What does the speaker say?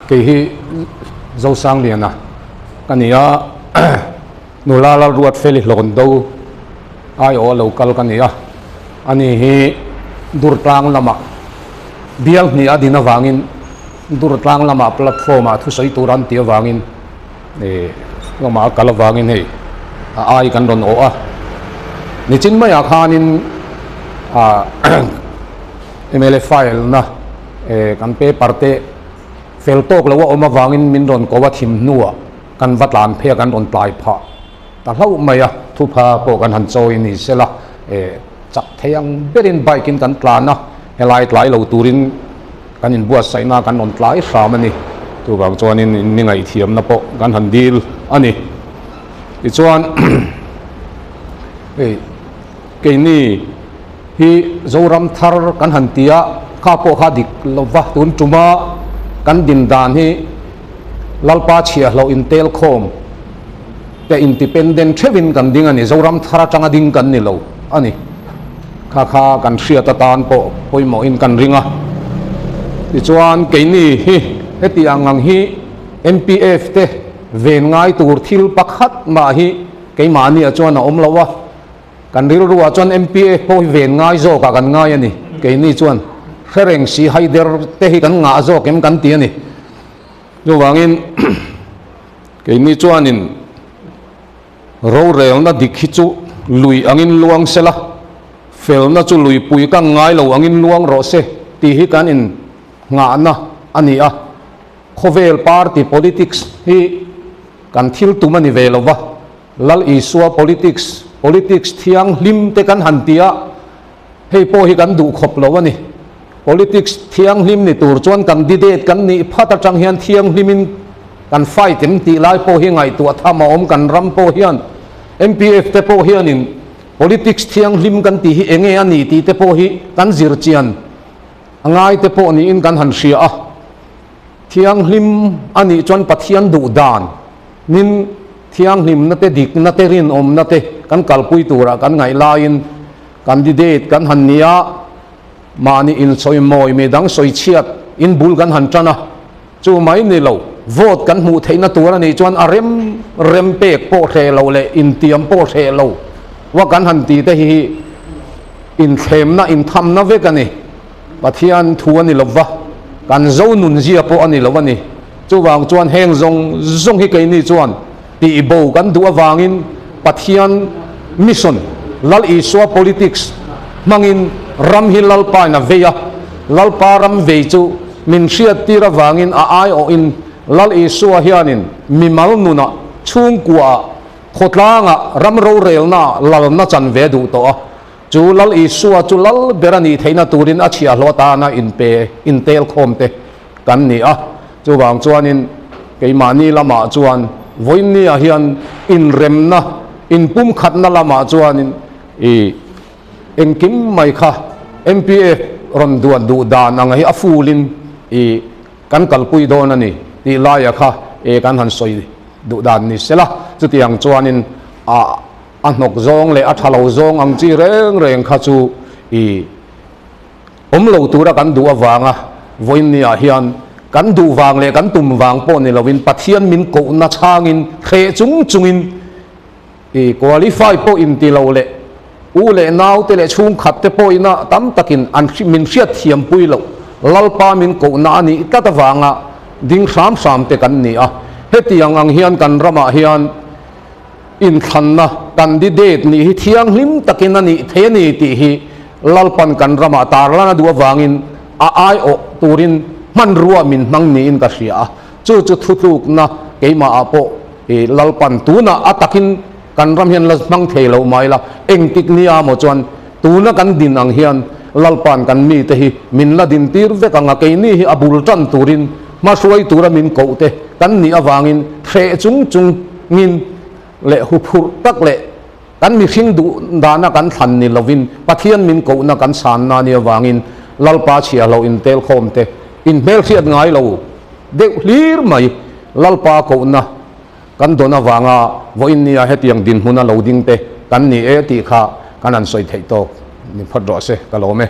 cái hi dâu sang liền à cái này á nô la ruột phê lịch lộn đâu ai ở local cái này á anh hi dur tlang lama bial ni adina wangin dur tlang lama platform a thu sei turan tia wangin ne lama kala wangin hei ai kan don o a ni chin mai a khanin a MLA file na kan pe parte fel tok lo wa oma wangin min ron ko wa thim nuwa kan vatlan phe kan ron tlai pha ta hlau mai a thu pha po kan han choi ni sela chak theyang berin bike in kan tlana helai tlai lo turin kan in buat sai na kan ron tlai samani tu bang chuan in ni ngai thiam na po kan han deal ani ti chuan ke ni hi zoram thar kan han tia kha po kha dik lova tun tuma kan din dan hi lalpa chia lo intel khom pe independent thevin kan ding ani zoram thara changa ding kan ni lo ani kha kan ria ta tan po poimo in kan ringa ti chuan ke ni hi heti angang hi MPF te ven ngai tur thil pakhat ma hi ke mani a chuan a om lawa kan ril ruwa chuan MPF po ven ngai zo ka kan ngai ani ke ni chuan khereng si haider te hi kan nga zo kem kan ti ani zo wangin ke ni chuan in ro rel na dikhi chu lui angin luang sela fel na chu lui pui ka ngai lo angin luang ro se ti hi kan in nga na ani a khovel party politics hi kan thil tu mani velova lal isua politics thiang lim te kan hantia hei po hi kan du khop lo ani politics thiang lim ni tur chuan candidate kan ni phata tang hian thiang limin kan fight em ti lai po hi ngai tu thama om kan ram po hian MPF te po hian in politics thiang lim kan ti hi enge ani ti te po hi kan zir chian angai te po ni in kan han ria a thiang lim ani chuan pathian du dan nin thiang lim na te dik na te rin om na te kan kalpui tura kan ngai lain candidate kan han nia mani in soi moi me dang soi chiat in bul kan han chana chu mai ni lo vote kan mu theina tura ni chuan a rem pek po the lo le in tiam po the lo wa kan han ti te hi in them na in tham na ve kan ni pathian thu ani lova kan zo nun zia po ani lo ani chu wang chuan heng zong hi ke ni chuan ti bo kan du awangin pathian mission lal iswa politics mangin ram hi lalpa na veya lalpa ram ve chu min ria tira wangin a ai o in lal iswa hianin mimal nuna chung kwa khotlanga ram ro rel na lal na chan ve du to chu lal iswa chu lal berani theina turin a chia hlota na intel khom te kan ni a chu wang chuanin keimani lama chuan voini a hian in remna in pum khatna lama chuanin engkim mai kha MPF ron duan du dan angai afulin kan kalpui don ani ti laya kha kan han soi du dan ni sela chutiang chuanin a nok zong le a thalo zong ang chi reng kha chu lo tura kan du awanga voini a hian kan du wang le kan tum wang po ni lovin pathian min ko na changin khe chungin qualify po in ti lo le u le naw te le chung khat te po ina tam takin an min riat thiam pui lo lalpa min ko na ni ta wanga ding sam te kan ni a hetiang ang hian kan rama hian in khanna candidate ni hi thiang lim takin ani the ni ti hi lalpan kan rama tarlana du wangin a ai o turin man ruwa min mang ni in ka ria chu thuk na keima apo lalpan tu na atakin kan ram hian las mang thelo mai la eng tik nia mo chuan tu na kan din ang hian lalpan kan mi te hi min la din tir ve ka nga ke ni hi abul tan turin ma suai tura min ko te kan ni awangin the chung ngin le hu phur tak le kan mi hring du dana kan than ni lovin pathian min ko na kan san na ni awangin lalpa chia lo intel khom te in mel khiat ngai lo de hlir mai lalpa ko na kan dona wanga voin nia hetiang din huna loading te kan ni e ti kha kan an soi thei to ni phot ro se ka lo me